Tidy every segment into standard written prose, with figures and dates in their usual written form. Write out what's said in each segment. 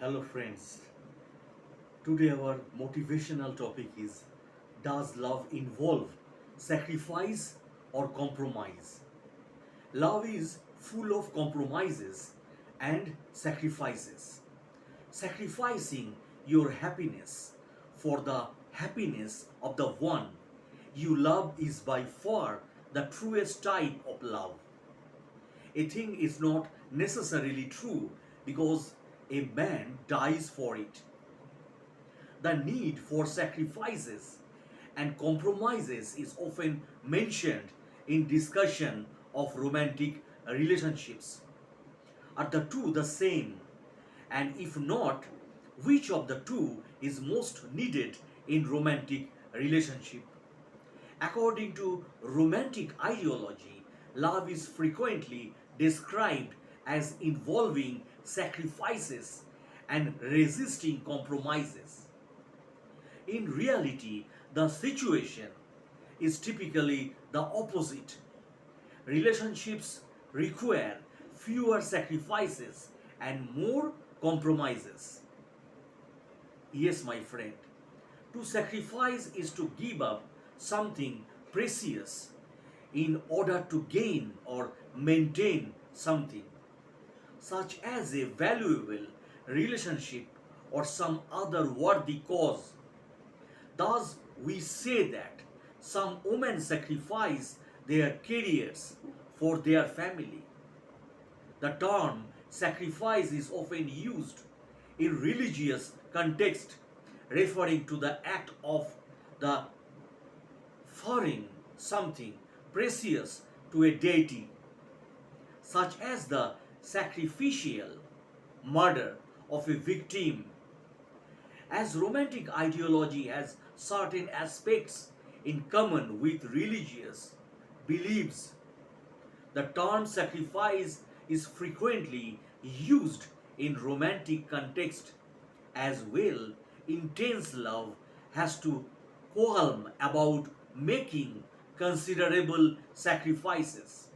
Hello, friends. Today, our motivational topic is: does love involve sacrifice or compromise? Love is full of compromises and sacrifices. Sacrificing your happiness for the happiness of the one you love is by far the truest type of love. A thing is not necessarily true because a man dies for it. The need for sacrifices and compromises is often mentioned in discussion of romantic relationships. Are the two the same? And if not, which of the two is most needed in romantic relationship? According to romantic ideology, love is frequently described as involving sacrifices and resisting compromises. In reality, the situation is typically the opposite. Relationships require fewer sacrifices and more compromises. Yes, my friend, to sacrifice is to give up something precious in order to gain or maintain something, such as a valuable relationship or some other worthy cause. Thus, we say that some women sacrifice their careers for their family. The term sacrifice is often used in religious context, referring to the act of the offering something precious to a deity, such as the sacrificial murder of a victim. As romantic ideology has certain aspects in common with religious beliefs, the term sacrifice is frequently used in romantic context as well. Intense love has to qualm about making considerable sacrifices.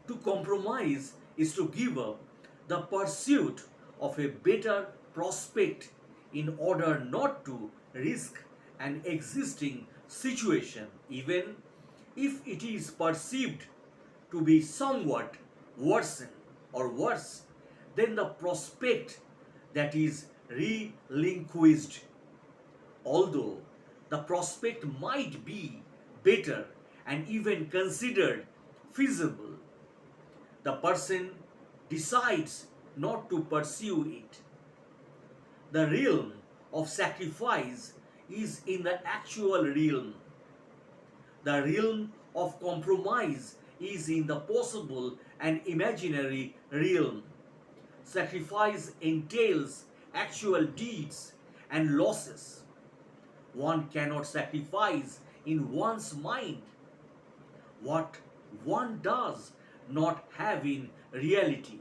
To compromise is to give up the pursuit of a better prospect in order not to risk an existing situation, even if it is perceived to be somewhat worsen or worse than the prospect that is relinquished. Although the prospect might be better and even considered feasible, the person decides not to pursue it. The realm of sacrifice is in the actual realm. The realm of compromise is in the possible and imaginary realm. Sacrifice entails actual deeds and losses. One cannot sacrifice in one's mind what one does not have in reality.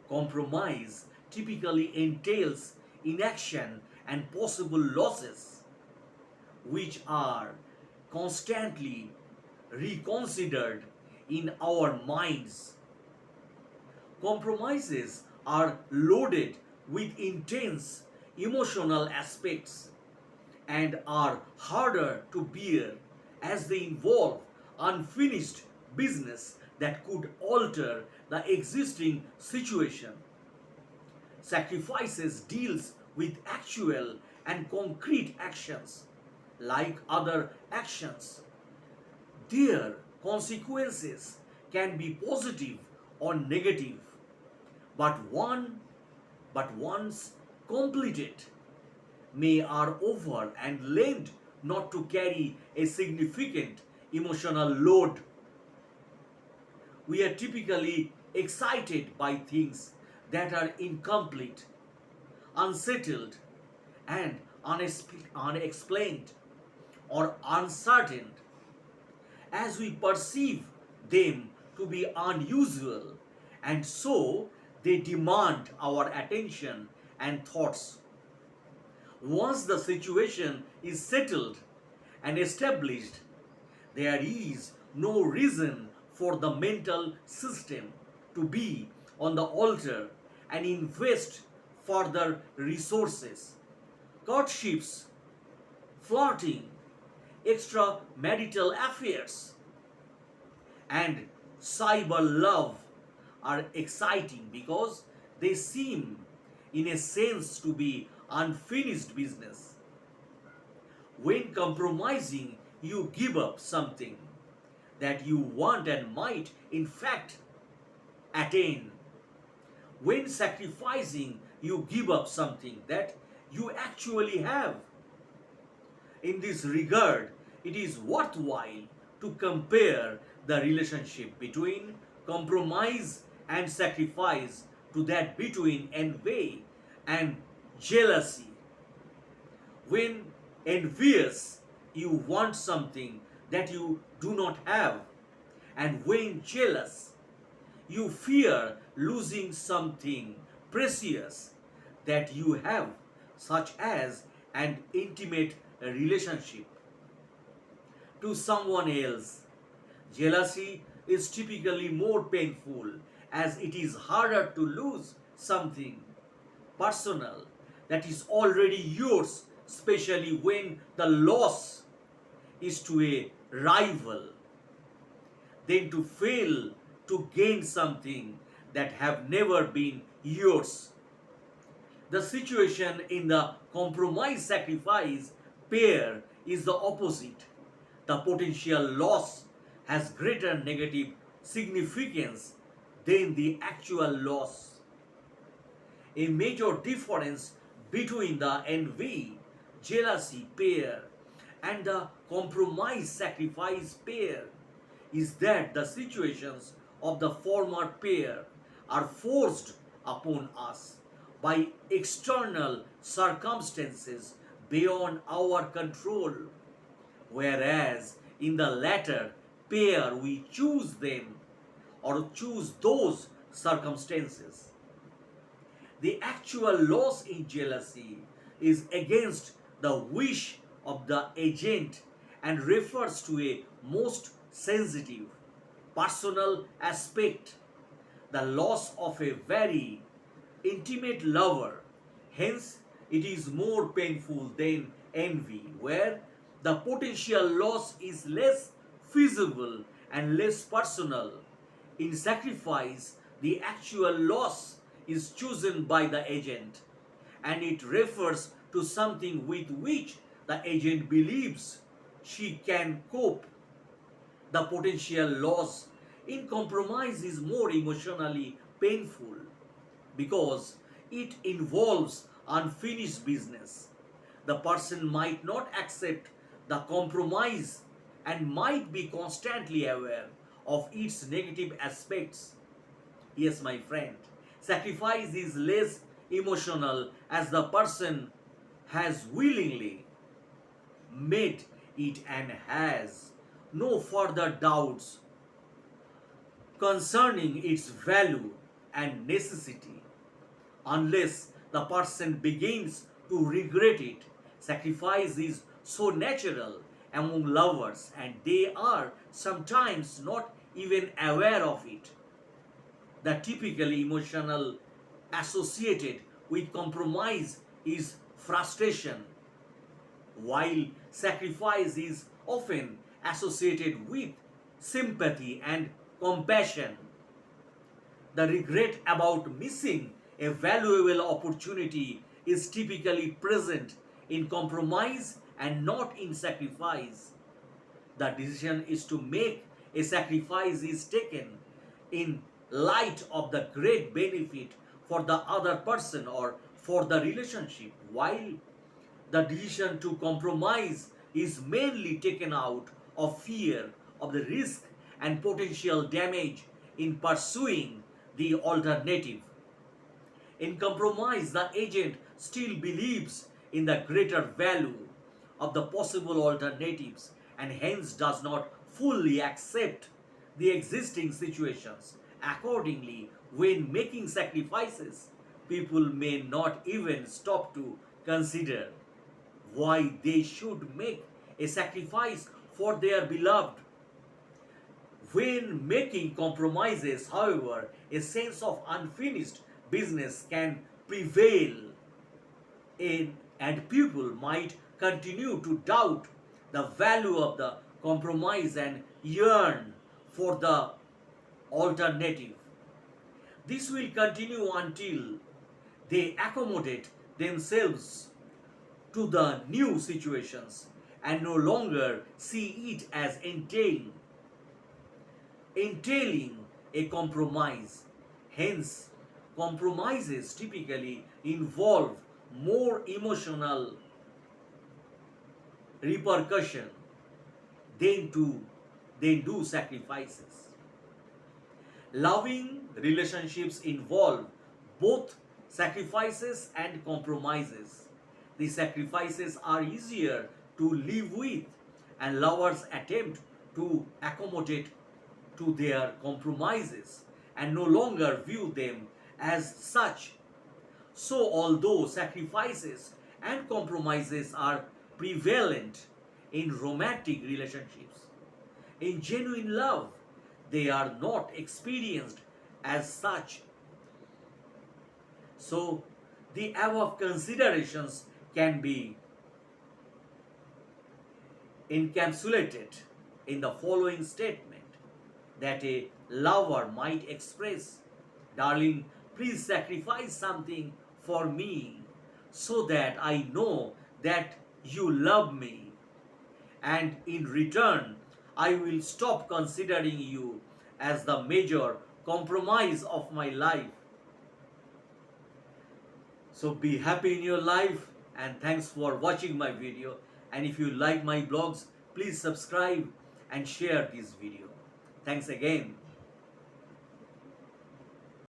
Compromise typically entails inaction and possible losses, which are constantly reconsidered in our minds. Compromises are loaded with intense emotional aspects and are harder to bear as they involve unfinished business that could alter the existing situation. Sacrifices deals with actual and concrete actions like other actions. Their consequences can be positive or negative, but once completed may are over and lent not to carry a significant emotional load. We are typically excited by things that are incomplete, unsettled, and unexplained or uncertain as we perceive them to be unusual, and so they demand our attention and thoughts. Once the situation is settled and established, there is no reason for the mental system to be on the altar and invest further resources, courtships, flirting, extramarital affairs, and cyber love are exciting because they seem, in a sense, to be unfinished business. When compromising, you give up something that you want and might, in fact, attain. When sacrificing, you give up something that you actually have. In this regard, it is worthwhile to compare the relationship between compromise and sacrifice to that between envy and jealousy. When envious, you want something that you do not have, and when jealous, you fear losing something precious that you have, such as an intimate relationship to someone else. Jealousy is typically more painful as it is harder to lose something personal that is already yours, especially when the loss is to a rival, than to fail to gain something that have never been yours. The situation in the compromise sacrifice pair is the opposite. The potential loss has greater negative significance than the actual loss. A major difference between the envy, jealousy pair and the compromise sacrifice pair is that the situations of the former pair are forced upon us by external circumstances beyond our control, whereas in the latter pair we choose them or choose those circumstances. The actual loss in jealousy is against the wish of the agent and refers to a most sensitive, personal aspect, the loss of a very intimate lover. Hence, it is more painful than envy, where the potential loss is less feasible and less personal. In sacrifice, the actual loss is chosen by the agent, and it refers to something with which the agent believes she can cope. The potential loss in compromise is more emotionally painful because it involves unfinished business. The person might not accept the compromise and might be constantly aware of its negative aspects. Yes, my friend, sacrifice is less emotional as the person has willingly made it and has no further doubts concerning its value and necessity. Unless the person begins to regret it, sacrifice is so natural among lovers and they are sometimes not even aware of it. The typical emotional associated with compromise is frustration, while sacrifice is often associated with sympathy and compassion. The regret about missing a valuable opportunity is typically present in compromise and not in sacrifice. The decision is to make a sacrifice is taken in light of the great benefit for the other person or for the relationship, while the decision to compromise is mainly taken out of fear of the risk and potential damage in pursuing the alternative. In compromise, the agent still believes in the greater value of the possible alternatives and hence does not fully accept the existing situations. Accordingly, when making sacrifices, people may not even stop to consider why they should make a sacrifice for their beloved. When making compromises, however, a sense of unfinished business can prevail in, and people might continue to doubt the value of the compromise and yearn for the alternative. This will continue until they accommodate themselves to the new situations and no longer see it as entailing a compromise. Hence, compromises typically involve more emotional repercussion than to than do sacrifices. Loving relationships involve both sacrifices and compromises. The sacrifices are easier to live with, and lovers attempt to accommodate to their compromises and no longer view them as such. So, although sacrifices and compromises are prevalent in romantic relationships, in genuine love, they are not experienced as such. So, the above considerations can be encapsulated in the following statement that a lover might express: Darling, please sacrifice something for me so that I know that you love me, and in return, I will stop considering you as the major compromise of my life. So be happy in your life, and thanks for watching my video. And if you like my blogs, please subscribe and share this video. Thanks again.